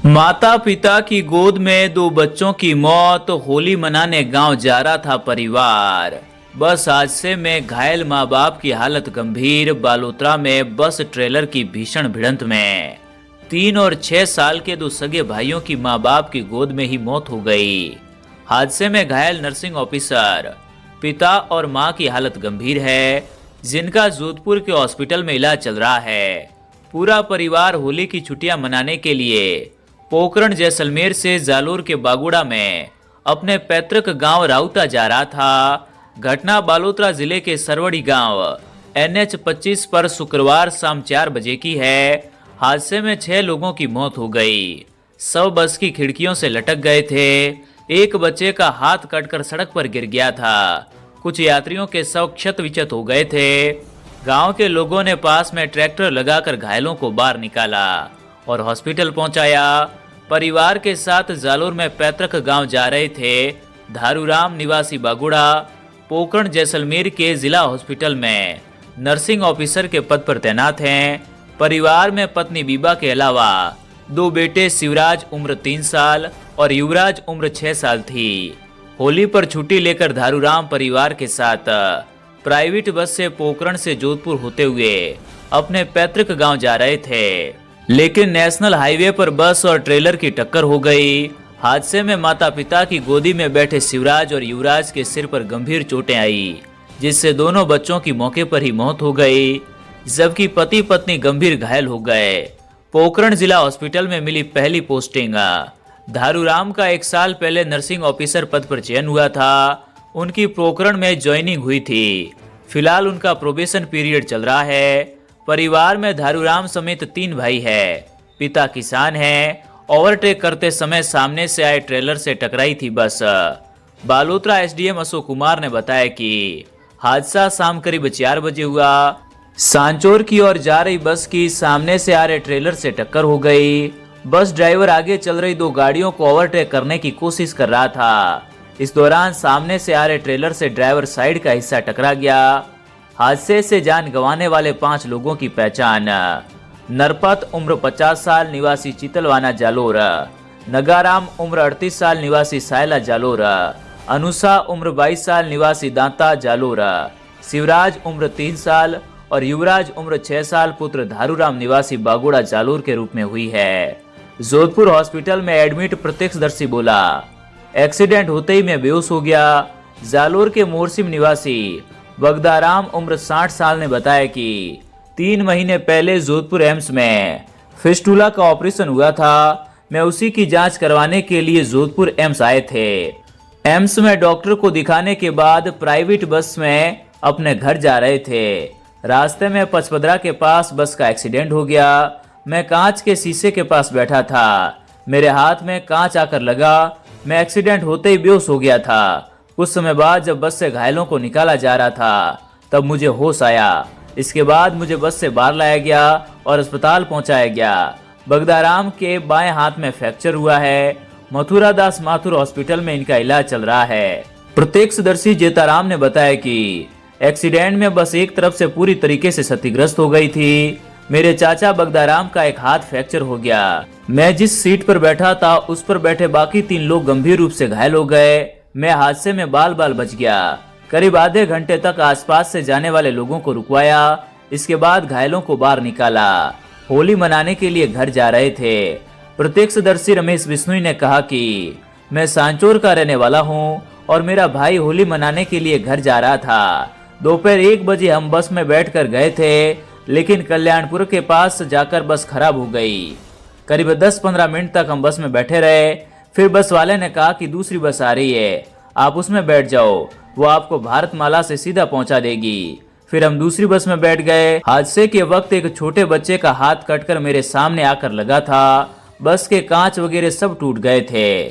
माता पिता की गोद में दो बच्चों की मौत, होली मनाने गांव जा रहा था परिवार। बस हादसे में घायल मां बाप की हालत गंभीर। बालोतरा में बस ट्रेलर की भीषण भिड़ंत में 3 और 6 साल के दो सगे भाइयों की मां बाप की गोद में ही मौत हो गई। हादसे में घायल नर्सिंग ऑफिसर, पिता और मां की हालत गंभीर है, जिनका जोधपुर के हॉस्पिटल में इलाज चल रहा है। पूरा परिवार होली की छुट्टियां मनाने के लिए पोखरण जैसलमेर से जालोर के बागुड़ा में अपने पैतृक गांव राउता जा रहा था। घटना बालोतरा जिले के सरवड़ी गांव NH 25 पर शुक्रवार शाम 4 बजे की है। हादसे में 6 लोगों की मौत हो गई। सब बस की खिड़कियों से लटक गए थे। एक बच्चे का हाथ कटकर सड़क पर गिर गया था। कुछ यात्रियों के शव क्षत विक्षत हो गए थे। गांव के लोगों ने पास में ट्रैक्टर लगाकर घायलों को बाहर निकाला और हॉस्पिटल पहुंचाया। परिवार के साथ जालोर में पैतृक गांव जा रहे थे। धारूराम निवासी बागुड़ा पोखरण जैसलमेर के जिला हॉस्पिटल में नर्सिंग ऑफिसर के पद पर तैनात हैं। परिवार में पत्नी बीबा के अलावा 2 बेटे शिवराज उम्र 3 साल और युवराज उम्र 6 साल थी। होली पर छुट्टी लेकर धारूराम परिवार के साथ प्राइवेट बस से पोखरण से जोधपुर होते हुए अपने पैतृक गांव जा रहे थे, लेकिन नेशनल हाईवे पर बस और ट्रेलर की टक्कर हो गई। हादसे में माता पिता की गोदी में बैठे शिवराज और युवराज के सिर पर गंभीर चोटें आई, जिससे दोनों बच्चों की मौके पर ही मौत हो गई, जबकि पति पत्नी गंभीर घायल हो गए। पोखरण जिला हॉस्पिटल में मिली पहली पोस्टिंग। धारूराम का 1 साल पहले नर्सिंग ऑफिसर पद पर चयन हुआ था। उनकी पोखरण में ज्वाइनिंग हुई थी। फिलहाल उनका प्रोबेशन पीरियड चल रहा है। परिवार में धारूराम समेत 3 भाई है। पिता किसान हैं। ओवरटेक करते समय सामने से आए ट्रेलर से टकराई थी बस। बालोतरा SDM अशोक कुमार ने बताया कि हादसा शाम करीब 4 बजे हुआ। सांचौर की ओर जा रही बस की सामने से आ रहे ट्रेलर से टक्कर हो गई। बस ड्राइवर आगे चल रही 2 गाड़ियों को ओवरटेक करने की कोशिश कर रहा था। इस दौरान सामने से आ रहे ट्रेलर से ड्राइवर साइड का हिस्सा टकरा गया। हादसे से जान गंवाने वाले 5 लोगों की पहचान नरपत उम्र 50 साल निवासी चितलवाना जालोर, नगाराम उम्र 38 साल निवासी सायला जालोर, अनुषा उम्र 22 साल निवासी दांता जालोर, शिवराज उम्र 3 साल और युवराज उम्र 6 साल पुत्र धारूराम निवासी बागुड़ा जालोर के रूप में हुई है। जोधपुर हॉस्पिटल में एडमिट प्रत्यक्षदर्शी बोला, एक्सीडेंट होते ही मैं बेहोश हो गया। जालोर के मोरसिम निवासी बगदाराम उम्र 60 साल ने बताया कि 3 महीने पहले जोधपुर एम्स में फिस्टुला का ऑपरेशन हुआ था। मैं उसी की जांच करवाने के लिए जोधपुर एम्स आए थे। एम्स में डॉक्टर को दिखाने के बाद प्राइवेट बस में अपने घर जा रहे थे। रास्ते में पचपदरा के पास बस का एक्सीडेंट हो गया। मैं कांच के शीशे के पास बैठा था। मेरे हाथ में कांच आकर लगा। मैं एक्सीडेंट होते ही बेहोश हो गया था। कुछ समय बाद जब बस से घायलों को निकाला जा रहा था, तब मुझे होश आया। इसके बाद मुझे बस से बाहर लाया गया और अस्पताल पहुंचाया गया। बगदाराम के बाएं हाथ में फ्रैक्चर हुआ है। मथुरा दास माथुर हॉस्पिटल में इनका इलाज चल रहा है। प्रत्यक्षदर्शी जेताराम ने बताया कि एक्सीडेंट में बस एक तरफ से पूरी तरीके से क्षतिग्रस्त हो गई थी। मेरे चाचा बगदाराम का एक हाथ फ्रैक्चर हो गया। मैं जिस सीट पर बैठा था उस पर बैठे बाकी 3 लोग गंभीर रूप से घायल हो गए। मैं हादसे में बाल बाल बच गया। करीब आधे घंटे तक आसपास से जाने वाले लोगों को रुकवाया। इसके बाद घायलों को बाहर निकाला। होली मनाने के लिए घर जा रहे थे। प्रत्यक्षदर्शी रमेश बिश्नोई ने कहा कि मैं सांचौर का रहने वाला हूं और मेरा भाई होली मनाने के लिए घर जा रहा था। दोपहर 1 बजे हम बस में बैठकर गए थे, लेकिन कल्याणपुर के पास जाकर बस खराब हो गई। करीब 10-15 मिनट तक हम बस में बैठे रहे। फिर बस वाले ने कहा कि दूसरी बस आ रही है, आप उसमें बैठ जाओ, वो आपको भारतमाला से सीधा पहुंचा देगी। फिर हम दूसरी बस में बैठ गए। हादसे के वक्त एक छोटे बच्चे का हाथ कटकर मेरे सामने आकर लगा था। बस के कांच वगैरह सब टूट गए थे।